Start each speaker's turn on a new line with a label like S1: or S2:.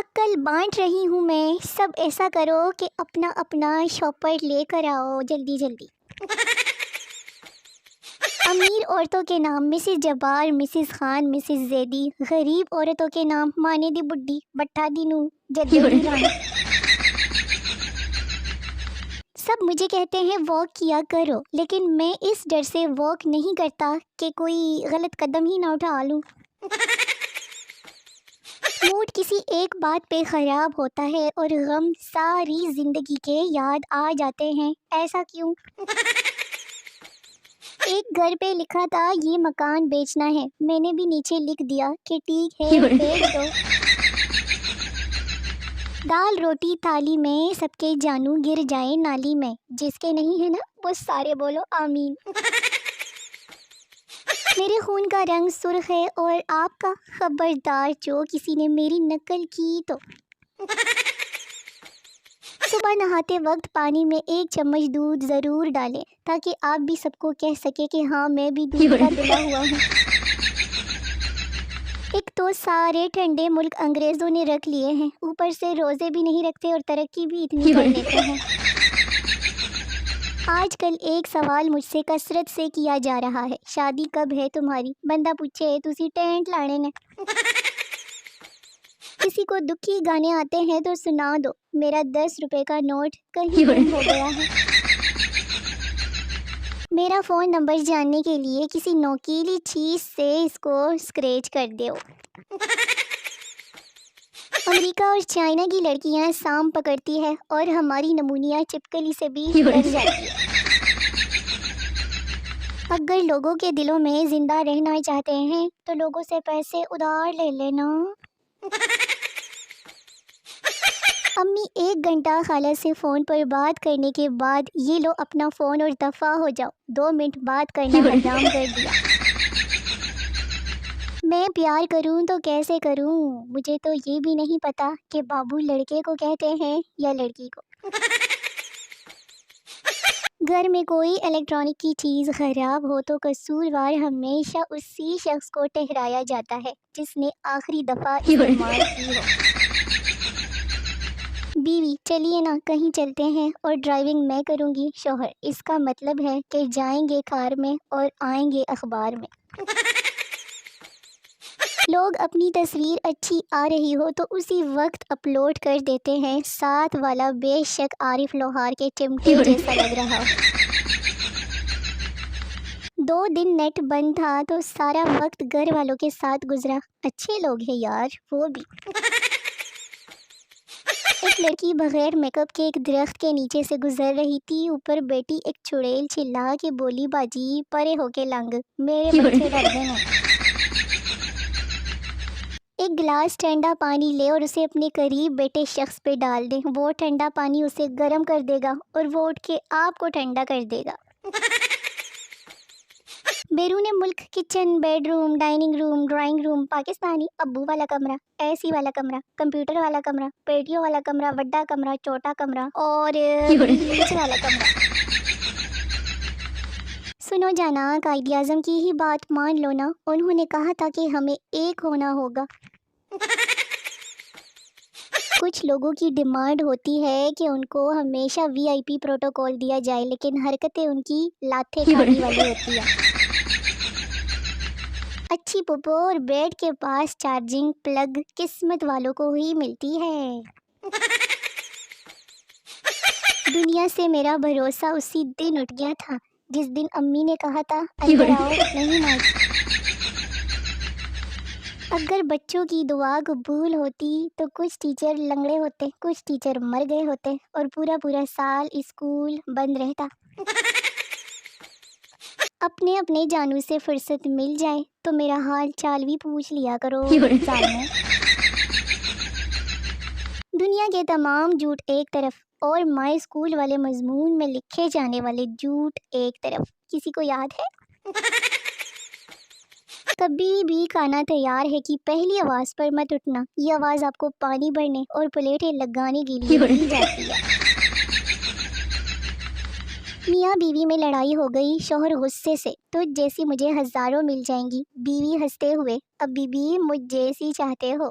S1: عقل بانٹ رہی ہوں میں، سب ایسا کرو کہ اپنا اپنا شاپر لے کر آؤ جلدی جلدی۔ امیر عورتوں کے نام مسز جبار، مسز خان، مسز زیدی۔ غریب عورتوں کے نام مانے دی بڈھی، بٹھا دی نو، جدے دی رانی۔ سب مجھے کہتے ہیں واک کیا کرو، لیکن میں اس ڈر سے واک نہیں کرتا کہ کوئی غلط قدم ہی نہ اٹھا لوں۔ موڈ کسی ایک بات پہ خراب ہوتا ہے اور غم ساری زندگی کے یاد آ جاتے ہیں، ایسا کیوں؟ ایک گھر پہ لکھا تھا یہ مکان بیچنا ہے، میں نے بھی نیچے لکھ دیا کہ ٹھیک ہے بیچ دو۔ دال روٹی تھالی میں، سب کے جانو گر جائیں نالی میں، جس کے نہیں ہے نا وہ سارے بولو آمین۔ میرے خون کا رنگ سرخ ہے اور آپ کا، خبردار جو کسی نے میری نقل کی تو۔ صبح نہاتے وقت پانی میں 1 چمچ دودھ ضرور ڈالیں تاکہ آپ بھی سب کو کہہ سکے کہ ہاں میں بھی دودھ کا دلا ہوا ہوں۔ ایک تو سارے ٹھنڈے ملک انگریزوں نے رکھ لیے ہیں، اوپر سے روزے بھی نہیں رکھتے اور ترقی بھی اتنی کر لیتے ہیں۔ آج کل ایک سوال مجھ سے کثرت سے کیا جا رہا ہے، شادی کب ہے تمہاری؟ بندہ پوچھے تسی ٹینٹ لانے نے؟ کسی کو دکھی گانے آتے ہیں تو سنا دو، میرا 10 روپے کا نوٹ کہیں گم ہو گیا ہے۔ میرا فون نمبر جاننے کے لیے کسی نوکیلی چیز سے اس کو اسکریچ کر دو۔ امریکہ اور چائنا کی لڑکیاں سام پکڑتی ہے اور ہماری نمونیاں چپکلی سے بھی ڈر جاتی ہے۔ اگر لوگوں کے دلوں میں زندہ رہنا چاہتے ہیں تو لوگوں سے پیسے ادھار لے لینا۔ امی 1 گھنٹہ خالہ سے فون پر بات کرنے کے بعد یہ لو اپنا فون اور دفع ہو جاؤ، 2 منٹ بات کرنا حرام کر دیا۔ میں پیار کروں تو کیسے کروں؟ مجھے تو یہ بھی نہیں پتا کہ بابو لڑکے کو کہتے ہیں یا لڑکی کو۔ گھر میں کوئی الیکٹرانک کی چیز خراب ہو تو قصوروار ہمیشہ اسی شخص کو ٹھہرایا جاتا ہے جس نے آخری دفعہ استعمال کی ہو۔ بیوی چلیے نا کہیں چلتے ہیں اور ڈرائیونگ میں کروں گی، شوہر اس کا مطلب ہے کہ جائیں گے کار میں اور آئیں گے اخبار میں۔ لوگ اپنی تصویر اچھی آ رہی ہو تو اسی وقت اپلوڈ کر دیتے ہیں، ساتھ والا بے شک عارف لوہار کے چمٹے جیسا لگ رہا ہو۔ 2 دن نیٹ بند تھا تو سارا وقت گھر والوں کے ساتھ گزرا، اچھے لوگ ہیں یار وہ بھی۔ ایک لڑکی بغیر میک اپ کے ایک درخت کے نیچے سے گزر رہی تھی، اوپر بیٹی ایک چڑیل چلا کے بولی باجی پرے ہو کے لنگ، میرے بچے ڈر گئے ہیں۔ ایک گلاس ٹھنڈا پانی لے اور اسے اپنے قریب بیٹھے شخص پہ ڈال دیں، وہ ٹھنڈا پانی اسے گرم کر دے گا اور وہ اٹھ کے آپ کو ٹھنڈا کر دے گا۔ بیرون ملک kitchen, bedroom, dining room, drawing room, Pakistani ابو والا کمرہ، اے سی والا کمرہ، کمپیوٹر والا کمرہ، پیٹیو والا کمرہ، بڑا کمرہ، چھوٹا کمرہ اور بیچ والا کمرہ۔ سنو جانا، قائد اعظم کی ہی بات مان لو نا، انہوں نے کہا تھا کہ ہمیں ایک ہونا ہوگا۔ کچھ لوگوں کی ڈیمانڈ ہوتی ہے کہ ان کو ہمیشہ وی آئی پی پروٹوکول دیا جائے، لیکن حرکتیں ان کی لاتھے کھانے والی ہوتی ہیں۔ اچھی پوپو اور بیڈ کے پاس چارجنگ پلگ قسمت والوں کو ہی ملتی ہے۔ دنیا سے میرا بھروسہ اسی دن اٹھ گیا تھا جس دن امی نے کہا تھا اندر آؤ نہیں مانتی۔ اگر بچوں کی دعا قبول ہوتی تو کچھ ٹیچر لنگڑے ہوتے، کچھ ٹیچر مر گئے ہوتے اور پورا سال اسکول بند رہتا۔ اپنے اپنے جانوں سے فرصت مل جائے تو میرا حال چال بھی پوچھ لیا کرو ظالموں۔ دنیا کے تمام جھوٹ ایک طرف اور مائی اسکول والے مضمون میں لکھے جانے والے جھوٹ ایک طرف، کسی کو یاد ہے؟ کبھی بھی کھانا تیار ہے کہ پہلی آواز پر مت اٹھنا، یہ آواز آپ کو پانی بھرنے اور پلیٹیں لگانے کے لیے دی جاتی ہے۔ میاں بیوی میں لڑائی ہو گئی، شوہر غصے سے، تجھ جیسی مجھے ہزاروں مل جائیں گی، بیوی ہنستے ہوئے، ابھی بھی مجھ جیسی چاہتے ہو؟